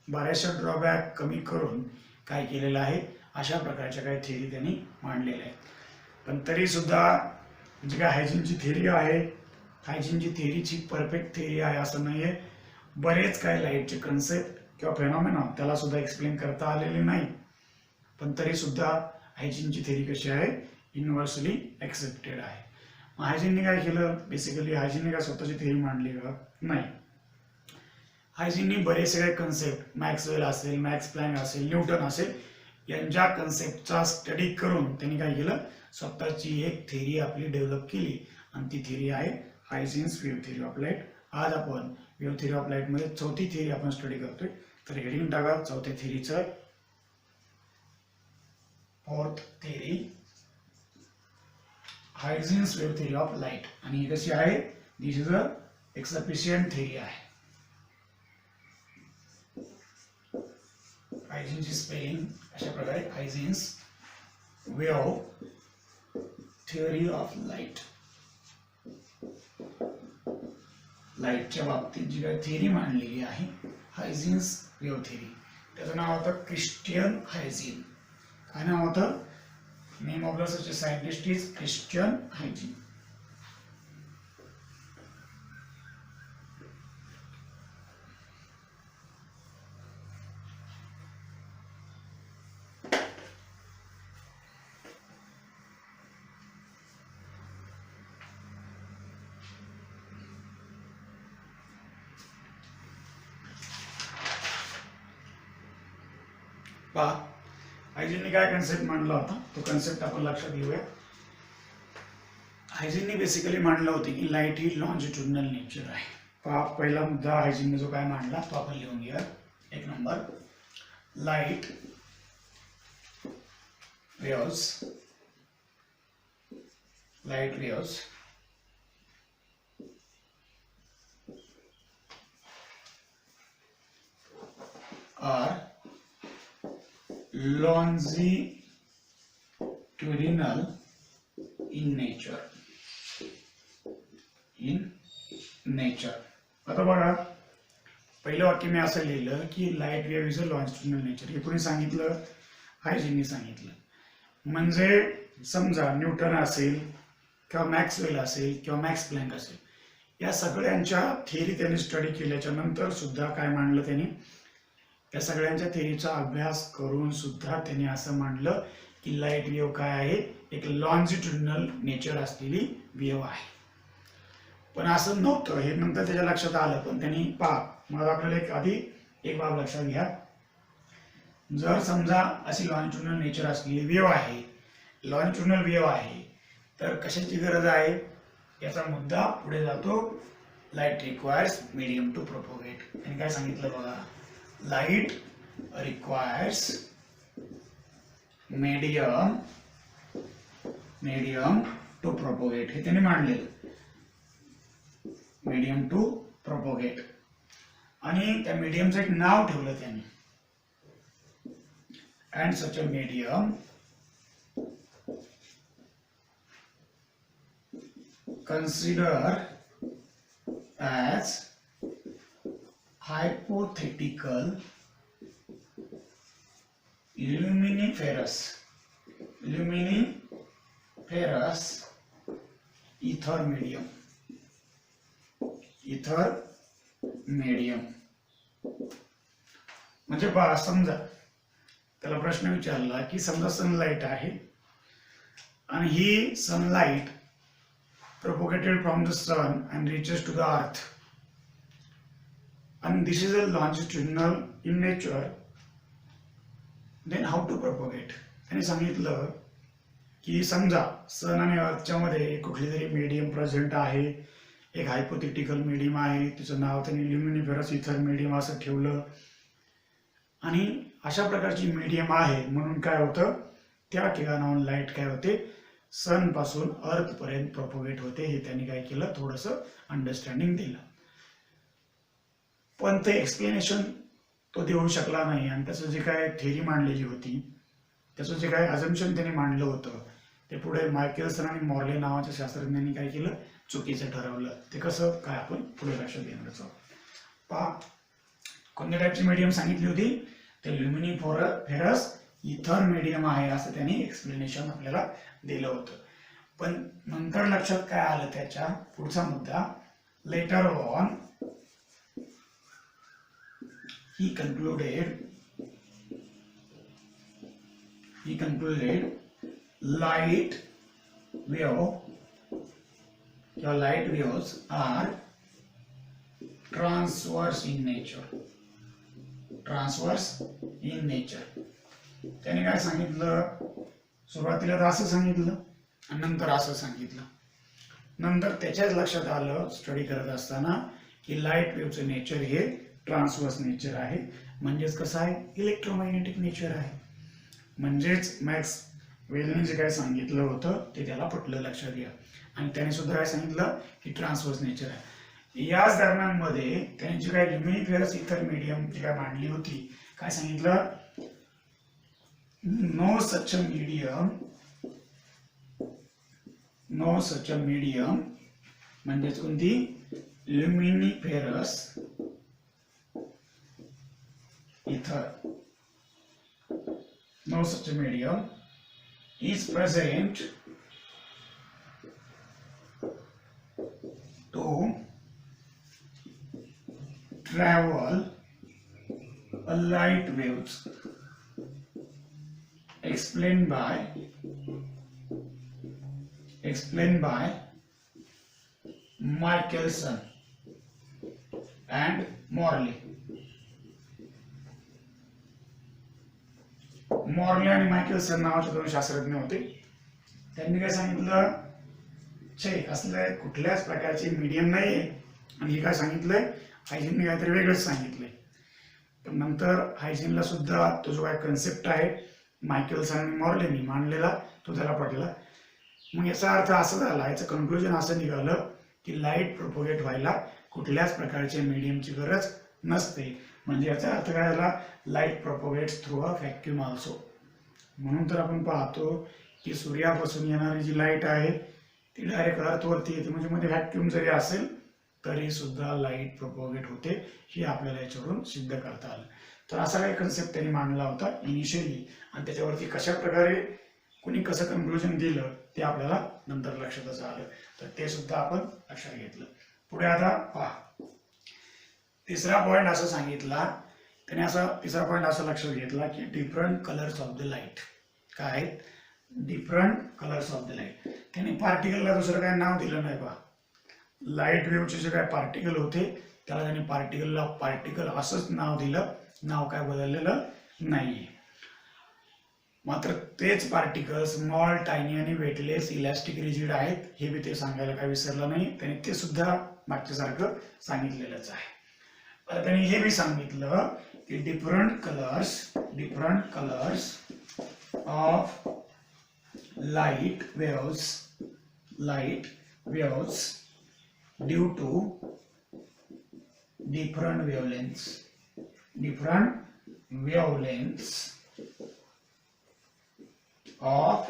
बऱ्याचशा ड्रॉबॅक कमी करून काय केलेलं आहे, अशा प्रकारच्या काही थिअरी त्यांनी मांडलेल्या आहेत. पण तरी सुद्धा जी काय हायजीनची थिअरी आहे, हायजीनची थिअरीची परफेक्ट थिअरी आहे असं नाही आहे. बरेच काय लाईटचे कन्सेप्ट किंवा फेनॉमेना त्याला सुद्धा एक्सप्लेन करता आलेले नाही. पण तरी सुद्धा हायजीनची थिअरी कशी आहे, युनिव्हर्सली ॲक्सेप्टेड आहे. मग हायजीनने काय केलं, बेसिकली हायजीनने काय स्वतःची थिअरी मांडली का, नाही. हायजीनने बरेचसे काही कन्सेप्ट, मॅक्सवेल असेल, मॅक्स प्लॅंक असेल, न्यूटन असेल, यांच्या कन्सेप्टचा स्टडी करून त्यांनी काय केलं, स्वतःची एक थिअरी आपली डेव्हलप केली आणि ती थिअरी आहे हायजेन्स वेव्ह थिअरी ऑफ लाईट. आज आपण वेव्ह थिअरी ऑफ लाईट मध्ये चौथी थिअरी आपण स्टडी करतोय. तर हेडिंग टाका चौथ्या थिअरीचं, fourth theory Huygens wave theory of light. आणि ही कशी आहे, दिस इज अ एक्सफिशियंट थिअरी आहे. हायजेन्सची स्पेलिंग अशा प्रकारे, हायजेन्स वेव्ह थिअरी ऑफ लाईट. लाईटच्या बाबतीत जी काही थिअरी मांडलेली आहे हायजेन्स वेव्ह थिअरी, त्याचं नाव होतं क्रिश्चियन हायजीन. काय नाव होतं, name of the such scientist is Christian hygiene. पहा हायजीनने काय कन्सेप्ट मांडला होता, तो कन्सेप्ट आपण लक्षात घेऊया. हायजीनने बेसिकली मांडलं होते की लाईट ही लॉन्जिट्युडिनल नेचर आहे. पहा पहिला मुद्दा हायजीनने जो काय मांडला तो आपण लिहून घेऊया. एक number, light waves are longitudinal in nature. आता बघा पहिलं वाक्य मी असं लिहिलं की light wave is a longitudinal nature. हे कोणी सांगितलं, हायजीनने सांगितलं. म्हणजे समजा न्यूटन असेल किंवा मॅक्सवेल असेल किंवा मॅक्स प्लँक असेल, या सगळ्यांच्या थिअरी त्यांनी स्टडी केल्याच्या नंतर सुद्धा काय मांडलं त्यांनी, या सगळ्यांच्या थिअरीचा अभ्यास करून सुद्धा त्यांनी असं मांडलं की लाईट वेव्ह काय आहे, एक लॉन्जिट्युडिनल नेचर असलेली वेव्ह आहे. पण असं नव्हतं, हे नंतर त्याच्या लक्षात आलं. पण त्यांनी पहा, मग आपल्याला आधी एक बाब लक्षात घ्या. जर समजा अशी लॉन्जिट्युडिनल नेचर असलेली वेव्ह आहे, लॉन्जिट्युडिनल वेव्ह आहे, तर कशाची गरज आहे, याचा मुद्दा पुढे जातो. Light requires medium to propagate. त्यांनी काय सांगितलं बघा, light requires medium to propagate. हे त्यांनी मांडलेलं, मीडियम टू प्रोपोगेट. आणि त्या मीडियमचं एक नाव ठेवलं त्यांनी, and such a medium consider as hypothetical luminiferous ether medium. म्हणजे पहा, समजा त्याला प्रश्न विचारला की समजा सनलाइट आहे आणि ही sunlight propagated from the sun and reaches to the earth, and this is a longitudinal in nature, then how to propagate. त्यांनी सांगितलं की समजा सन आणि अर्थच्या मध्ये कुठली तरी मीडियम प्रेझेंट आहे, एक हायपोथेटिकल मीडियम आहे, तिचं नाव त्यांनी ल्युमिनिफेरस इथर मीडियम असं ठेवलं. आणि अशा प्रकारची मीडियम आहे म्हणून काय होतं, त्या ठिकाणाहून लाईट काय होते, सन पासून अर्थ पर्यंत प्रोपोगेट होते. हे त्यांनी काय केलं, थोडंसं अंडरस्टँडिंग दिलं. पण ते एक्सप्लेनेशन तो देऊ शकला नाही. आणि त्याचं जे काय थिअरी मांडलेली होती, त्याचं जे काय अजम्पशन त्यांनी मांडलं होतं, ते पुढे मायकेल्सन आणि मॉर्ले नावाच्या शास्त्रज्ञांनी काय केलं, चुकीचं ठरवलं. ते कसं काय आपण पुढे लक्षात घेणार आहोत. पहा, कोणत्या टाईपची मीडियम सांगितली होती, ते ल्युमिनिफेरस इथर मीडियम आहे असं त्यांनी एक्सप्लेनेशन आपल्याला दिलं होतं. पण नंतर लक्षात काय आलं, त्याच्या पुढचा मुद्दा, later on he concluded light waves are transverse in nature. त्याने काय सांगितलं, सुरुवातीला तर असं सांगितलं आणि नंतर असं सांगितलं. नंतर त्याच्याच लक्षात आलं स्टडी करत असताना की लाईट वेव्हचं नेचर हे ट्रान्सव्हर्स नेचर आहे, म्हणजेच कसं आहे, इलेक्ट्रोमॅग्नेटिक नेचर आहे. म्हणजेच मॅक्स वेलने जे काय सांगितलं होतं ते त्याला पटलं, लक्षात घ्या. आणि त्याने सुद्धा काय सांगितलं की ट्रान्सव्हर्स नेचर आहे. याच दरम्यान मध्ये त्याने जी काय ल्युमिनिफेरस इथर मीडियम जी काय मांडली होती, काय सांगितलं, नो सच अ मीडियम म्हणजेच कोणती, ल्युमिनिफेरस इथर, no such a medium is present to travel a light waves explained by Michelson and Morley. Morley आणि मायकेलसन नावाचे दोन शास्त्रज्ञ होते. त्यांनी काय सांगितलं, छे असलं कुठल्याच प्रकारचे मीडियम नाही. आणि हे काय सांगितलंय, हायजीनने काहीतरी वेगळंच सांगितलंय. पण नंतर हायजीनला सुद्धा तो जो काय कन्सेप्ट आहे मायकेलसन आणि मॉर्लेनी मांडलेला तो त्याला पटला. मग याचा अर्थ असा झाला, याचं कन्क्लुजन असं निघालं की लाईट प्रोपोगेट व्हायला कुठल्याच प्रकारच्या मीडियमची गरज नसते. म्हणजे याचा अर्थ काय झाला, light propagates through a vacuum also. म्हणून तर आपण पाहतो की सूर्यापासून येणारी जी लाईट आहे ती डायरेक्ट अर्थवरती येते, म्हणजे मध्ये व्हॅक्यूम जरी असेल तरी सुद्धा लाईट प्रोपोगेट होते, हे आपल्याला याच्यावरून सिद्ध करता आलं. तर असा काही कन्सेप्ट त्यांनी मांडला होता इनिशियली, आणि त्याच्यावरती कशा प्रकारे कुणी कसं कन्क्लुजन दिलं ते आपल्याला नंतर लक्षातच आलं. तर ते सुद्धा आपण लक्षात घेतलं. पुढे आता पहा, तिसरा पॉइंट असं सांगितला त्याने, असा तिसरा पॉइंट असं लक्षात घेतला की different colours of the light. काय आहेत, different colours of the light. त्याने पार्टिकलला दुसरं काय नाव दिलं नाही. पहा, लाईट वेव्हचे जे काय पार्टिकल होते त्याला त्याने पार्टिकलला पार्टिकल असंच नाव दिलं, नाव काय बदललेलं नाहीये. मात्र तेच पार्टिकल स्मॉल, टायनी आणि वेटलेस, इलास्टिक, रिजिड आहेत, हे बी ते सांगायला काय विसरलं नाही. त्याने ते सुद्धा मागच्या सारखं सांगितलेलंच आहे. त्यांनी हे बी सांगितलं की different colours of light waves due to different wavelengths of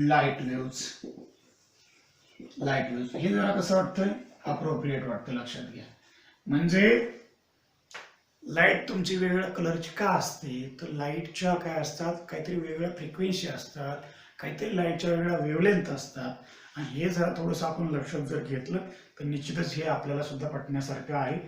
light waves. हे जरा कसं वाटतंय, अप्रोप्रिएट वाटतं, लक्षात घ्या. म्हणजे लाईट तुमची वेगवेगळ्या कलरची का असते, तर लाईटच्या काय असतात, काहीतरी वेगवेगळ्या फ्रिक्वेन्सी असतात, काहीतरी लाईटच्या वेगळ्या वेवलेंथ असतात. आणि हे जरा थोडंसं आपण लक्षात जर घेतलं तर निश्चितच हे आपल्याला सुद्धा पटण्यासारखं आहे.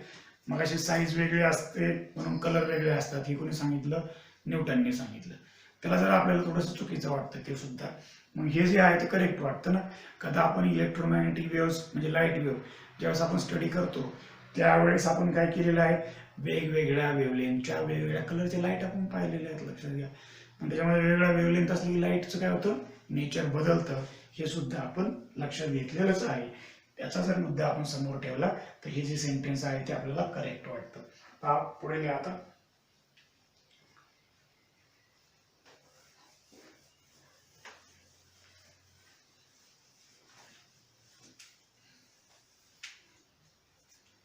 मग अशी साईज वेगळी असते म्हणून कलर वेगळे असतात, हे कोणी सांगितलं, न्यूटनने सांगितलं. त्याला जर आपल्याला थोडंसं चुकीचं वाटतं ते सुद्धा. मग हे जे आहे ते करेक्ट वाटतं ना. कदा आपण इलेक्ट्रोमॅग्नेटिक वेव्स म्हणजे लाईट वेव्ह ज्यावेळेस आपण स्टडी करतो त्यावेळेस आपण काय केलेलं आहे, वेगवेगळ्या वेवलेंथच्या वेगवेगळ्या कलरचे लाईट आपण पाहिलेले आहेत, लक्षात घ्या. पण त्याच्यामध्ये वेगवेगळ्या वेवलेंथ असली की लाईटचं काय होतं, नेचर बदलतं, हे सुद्धा आपण लक्षात घेतलेलंच आहे. त्याचा जर मुद्दा आपण समोर ठेवला तर हे जे सेंटेन्स आहे ते आपल्याला करेक्ट वाटतं. पुढे लिहा आता.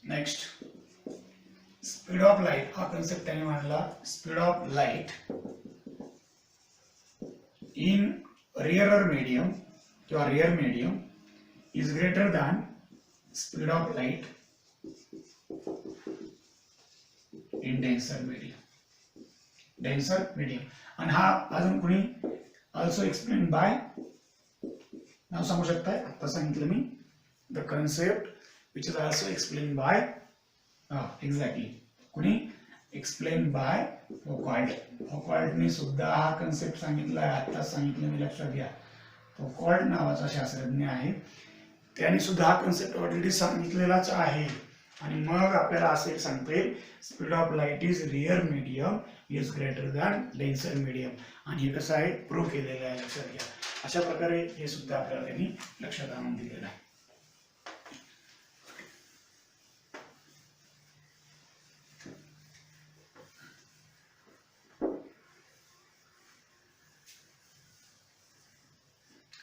नेक्स्ट, स्पीड ऑफ लाईट हा कन्सेप्ट त्याने मांडला. Speed of light in rarer medium किंवा rare medium is greater than speed of light in denser medium. आणि हा अजून कोणी also explained by, नाव सांगू शकताय, आता सांगितलं मी, the concept which is also explained by exactly कोणी explained by Foucault. Foucaultने सुद्धा हा कन्सेप्ट सांगितला आहे, आता सांगितलं मी, लक्षात घ्या. Foucault नावाचा शास्त्रज्ञ आहे, त्याने सुद्धा हा कन्सेप्ट ऑलरेडी सांगितलेलाच आहे. आणि मग आपल्याला असं एक सांगता येईल, speed of light is rear medium is greater than denser medium. आणि हे कसं आहे, प्रूव्ह केलेलं आहे, लक्षात घ्या. अशा प्रकारे हे सुद्धा आपल्याला त्यांनी लक्षात आणून दिलेलं आहे.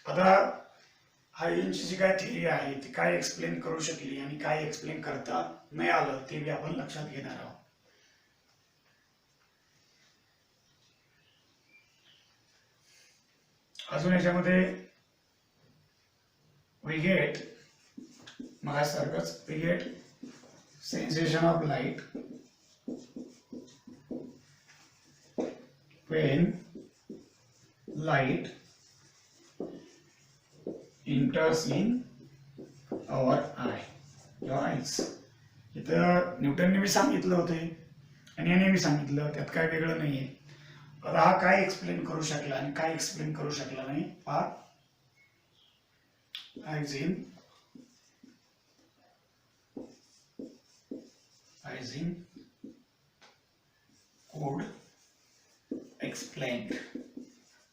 आता हायजीनची जी काय थिअरी आहे ती काय एक्सप्लेन करू शकली आणि काय एक्सप्लेन करता नाही आलं ते बी आपण लक्षात घेणार आहोत. अजून याच्यामध्ये we get sensation of light when light enters in our eye your eyes. इथं न्यूटनने बी सांगितलं होते आणि याने बी सांगितलं, त्यात काय वेगळं नाहीये. आता हा काय एक्सप्लेन करू शकला आणि काय एक्सप्लेन करू शकला नाही पहा. Hygiene could explain,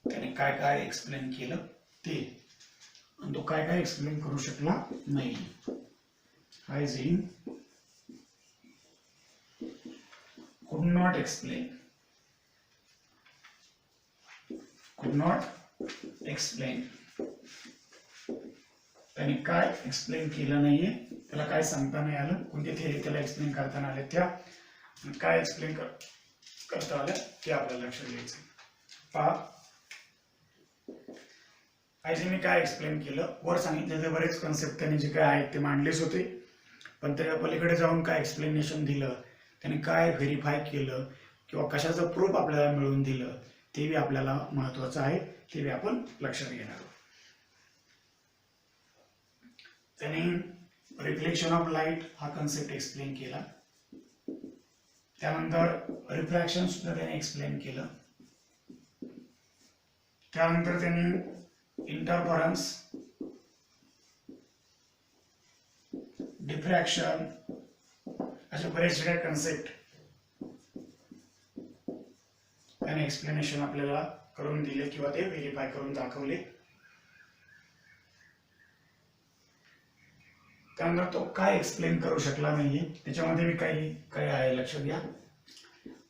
त्याने काय काय एक्सप्लेन केलं ते, आणि तो काय काय एक्सप्लेन करू शकला नाही. Hygiene could not explain, त्याने काय एक्सप्लेन केलं नाहीये, त्याला काय सांगता नाही आलं, कोणते थिअरी त्याला एक्सप्लेन करताना आले त्या, काय एक्सप्लेन करता आलं ते आपल्याला लक्षात घ्यायचं. पहा हायजीनने काय एक्सप्लेन केलं, वर सांगितलेले बरेच कन्सेप्ट त्यांनी जे काय आहेत ते मांडलेच होते, पण त्याच्या पलीकडे जाऊन काय एक्सप्लेनेशन दिलं, त्याने काय व्हेरीफाय केलं किंवा कशाचं प्रूफ आपल्याला मिळवून दिलं ते बी आपल्याला महत्वाचं आहे, ते बी आपण लक्षात घेणार आहोत. त्याने रिफ्लेक्शन ऑफ लाईट हा कन्सेप्ट एक्सप्लेन केला, त्यानंतर रिफ्रॅक्शन सुद्धा त्याने एक्सप्लेन केलं, त्यानंतर त्यांनी इंटरफरन्स, डिफ्रॅक्शन असे बरेच काही कन्सेप्ट त्याने एक्सप्लेनेशन आपल्याला करून दिले किंवा ते व्हेरीफाय करून दाखवले. त्यानंतर तो काय एक्सप्लेन करू शकला नाहीये, त्याच्यामध्ये मी काही आहे लक्षात घ्या.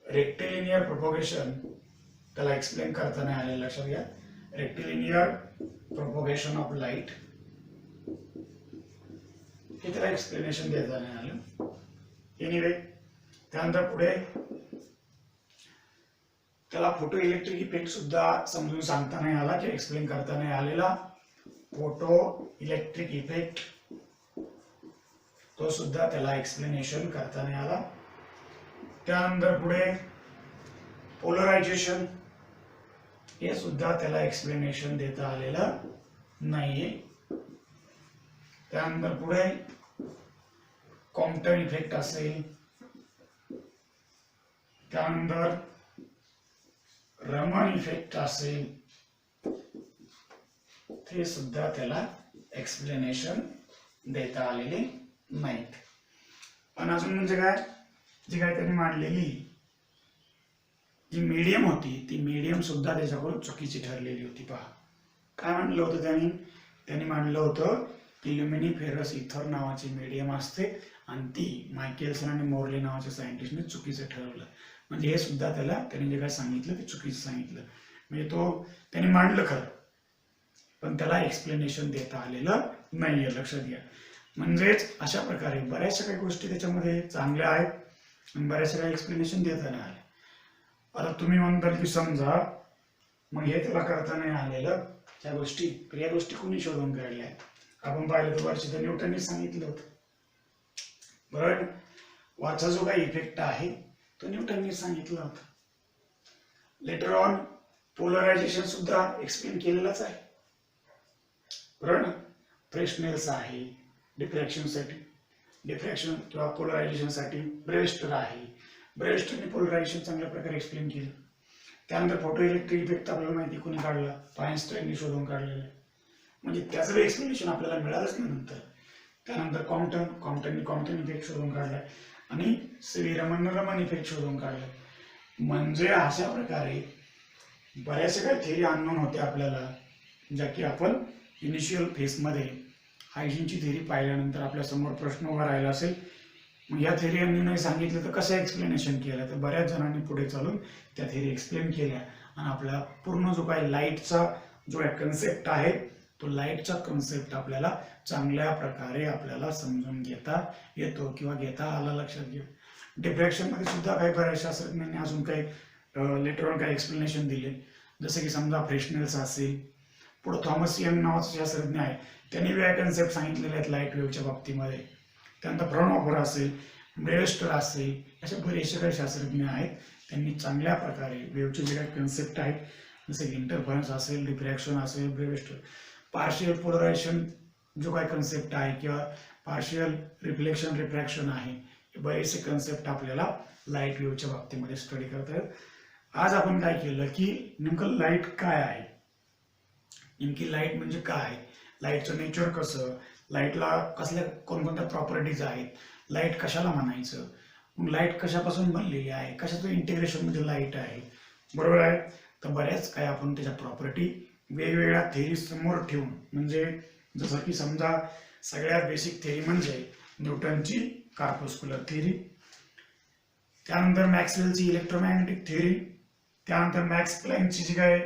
रेक्टिलिनियर प्रोपोगेशन त्याला एक्सप्लेन करता नाही आले, लक्षात घ्या. रेक्टिलिनियर प्रोपोगेशन ऑफ लाईट हे त्याला एक्सप्लेनेशन देता नाही आलं. एनिवे त्यानंतर पुढे त्याला फोटो इलेक्ट्रिक इफेक्ट सुद्धा समजून सांगता नाही आला किंवा एक्सप्लेन करता नाही आलेला. फोटो इलेक्ट्रिक इफेक्ट तो सुद्धा त्याला एक्सप्लेनेशन करता नाही आला. त्यानंतर पुढे पोलरायझेशन हे सुद्धा त्याला एक्सप्लेनेशन देता आलेलं नाहीये. त्यानंतर पुढे कॉम्प्टन इफेक्ट असेल, त्यानंतर रमन इफेक्ट असेल, ते सुद्धा त्याला एक्सप्लेनेशन देता आलेले नाहीत. पण अजून म्हणजे काय, जी काय त्यांनी मांडलेली जी मीडियम होती ती मीडियम सुद्धा त्याच्याकडून चुकीची ठरलेली होती. पहा काय मांडलं होतं त्यांनी मांडलं होतं की ल्युमिनिफेरस इथर नावाची मीडियम असते आणि ती मायकेल्सन आणि मोर्ले नावाच्या सायंटिस्टने चुकीचं ठरवलं. म्हणजे हे सुद्धा त्यांनी जे काय सांगितलं ते चुकीचं सांगितलं. म्हणजे तो त्यांनी मांडलं खरं, पण त्याला एक्सप्लेनेशन देता आलेलं नाहीये, लक्षात घ्या. म्हणजेच अशा प्रकारे बऱ्याचशा काही गोष्टी त्याच्यामध्ये चांगल्या आहेत आणि बऱ्याचशा काही एक्सप्लेनेशन देता नाही आले. आता तुम्ही म्हणताल की समजा मग हे त्याला करता नाही आलेलं त्या गोष्टी, या गोष्टी कोणी शोधून काढल्या? आपण पाहिलं तर वरची तर न्यूटनने सांगितलं होतं, बरोबर. वरचा जो काही इफेक्ट आहे तो न्यूटनने सांगितला होता. लेटर ऑन पोलरायझेशन सुद्धा एक्सप्लेन केलेलाच आहे, बरोबर. फ्रेशनेल्स आहे डिफ्रॅक्शन किंवा पोलरायझेशन साठी ब्रेस्टर आहे, ब्रेस्टरने पोलरायझेशन चांगल्या प्रकारे एक्सप्लेन केलं. त्यानंतर फोटो इलेक्ट्रिक इफेक्ट आपल्याला माहिती कोणी काढला, आइन्स्टाईनने शोधून काढलेला आहे, म्हणजे त्याचं एक्सप्लेनेशन आपल्याला मिळालंच नाही नंतर. त्यानंतर कॉम्प्टन इफेक्ट शोधून काढलाय आणि श्री रमन इफेक्ट शोधून काढलाय. म्हणजे अशा प्रकारे बऱ्याचशा काही थिअरी अननोन होत्या आपल्याला, ज्या की आपण इनिशियल फेजमध्ये हायजीनची थिअरी पाहिल्यानंतर आपल्या समोर प्रश्न उभा राहिला असेल, मग या थिअरी यांनी नाही सांगितलं तर कसं एक्सप्लेनेशन केलं, तर बऱ्याच जणांनी पुढे चालून त्या थिअरी एक्सप्लेन केल्या आणि आपला पूर्ण जो काही लाईटचा जो कन्सेप्ट आहे तो लाईटचा कन्सेप्ट आपल्याला चांगल्या प्रकारे आपल्याला समजून घेता येतो किंवा घेता आला लक्षात घ्या. डिफ्रॅक्शन मध्ये सुद्धा काही बऱ्याच शास्त्रज्ञांनी अजून काही लेटर ऑन काही एक्सप्लेनेशन दिले, जसे की समजा फ्रेशनेल्स असेल, पुढे थॉमस यंग नावाचा शास्त्रज्ञ आहे, त्यांनी वेगळ्या कन्सेप्ट सांगितलेले आहेत लाईट वेव्हच्या बाबतीमध्ये. त्यानंतर फ्राउनहोफर असेल, ब्रेव्हेस्टर असेल, असे बरेचसे काही शास्त्रज्ञ आहेत, त्यांनी चांगल्या प्रकारे वेव्हचे जे काही कन्सेप्ट आहेत, जसे की इंटरफरन्स असेल, डिफ्रॅक्शन असेल, ब्रेव्हेस्टर, पार्शियल पोलरायझेशन जो काही कन्सेप्ट आहे किंवा पार्शियल रिफ्लेक्शन रिफ्रॅक्शन आहे, हे बरेचसे कन्सेप्ट आपल्याला लाईट वेव्हच्या बाबतीमध्ये स्टडी करता येतात. आज आपण काय केलं की नेमकं लाईट काय आहे, नेमकी लाईट म्हणजे काय, लाईटचं नेचर कसं, लाईटला कसल्या कोणकोणत्या प्रॉपर्टीज आहेत, लाईट कशाला म्हणायचं, मग लाईट कशापासून बनलेली आहे, कशाचं इंटिग्रेशन मध्ये लाईट आहे, बरोबर आहे. तर बऱ्याच काय आपण त्याच्या प्रॉपर्टी वेगवेगळ्या थेरी समोर ठेवून, म्हणजे जसं की समजा सगळ्यात बेसिक थेरी म्हणजे न्यूटनची कॉर्पस्क्युलर थेरी, त्यानंतर मॅक्सवेलची इलेक्ट्रोमॅग्नेटिक थेरी, त्यानंतर मॅक्स प्लँकची जी काय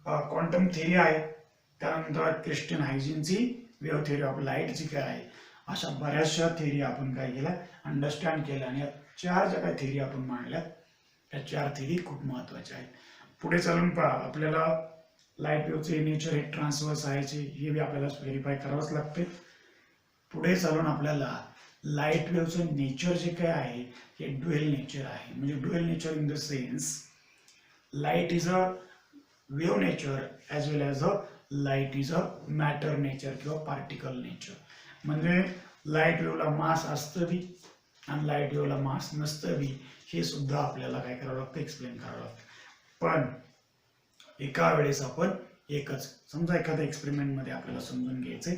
क्वांटम थेरी आहे, त्यानंतर क्रिस्टियन हायजीनची वेव्ह थेरी ऑफ लाईट जी काय आहे, अशा बऱ्याचशा थेरी आपण काय केल्या अंडरस्टँड केल्या आणि या चार ज्या काही थेरी आपण मांडल्या, या चार थेरी खूप महत्वाच्या आहेत. पुढे चालून पहा आपल्याला लाईट वेव्हचे नेचर हे ट्रान्सव्हर्स आहे हे बी आपल्याला व्हेरीफाय करावंच लागते. पुढे चालून आपल्याला लाईट वेव्हचं नेचर जे काय आहे हे ड्युएल नेचर आहे, म्हणजे dual nature in the sense light is a wave nature as well as a light is a matter nature किंवा पार्टिकल नेचर. म्हणजे लाईट वेव्हला मास असतं बी आणि लाईट वेव्हला मास नसतं बी, हे सुद्धा आपल्याला काय करावं लागतं, एक्सप्लेन करावं लागतं. पण एका वेळेस आपण एकच, समजा एखाद्या एक्सपेरिमेंटमध्ये आपल्याला समजून घ्यायचंय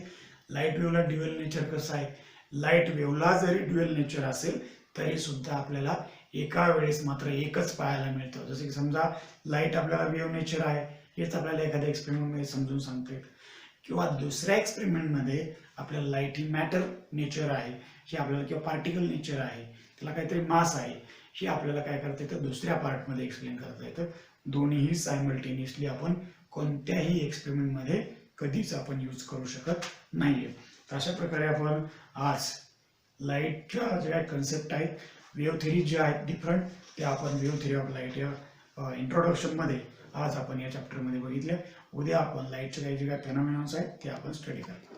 लाईट वेव्हला ड्युएल नेचर कसं आहे, लाईट वेव्हला जरी ड्युएल नेचर असेल तरी सुद्धा आपल्याला एका वेळेस मात्र एकच पाहायला मिळतं. जसं की समजा लाईट आपल्याला वेव्ह नेचर आहे हेच आपल्याला एखाद्या एक्सपेरिमेंटमध्ये समजून सांगता येतं, किंवा दुसऱ्या एक्सपेरिमेंटमध्ये आपल्याला लाईट ही मॅटर नेचर आहे हे आपल्याला, किंवा पार्टिकल नेचर आहे, त्याला काहीतरी मास आहे हे आपल्याला काय करता येतं दुसऱ्या पार्टमध्ये एक्सप्लेन करता येतं. दोन्हीही सायमल्टेनियसली आपण कोणत्याही एक्सपेरिमेंटमध्ये कधीच आपण यूज करू शकत नाहीये. तर अशा प्रकारे आपण आज लाईटच्या ज्या कन्सेप्ट आहेत, वेव्ह थेरी ज्या आहेत डिफरंट, त्या आपण वेव्ह थेरी ऑफ लाईट या इंट्रोडक्शनमध्ये आज आपण या चॅप्टरमध्ये बघितल्या. उद्या आपण लाईटचे काही जे काही फेनॉमेनॉन्स आहेत ते आपण स्टडी करतो.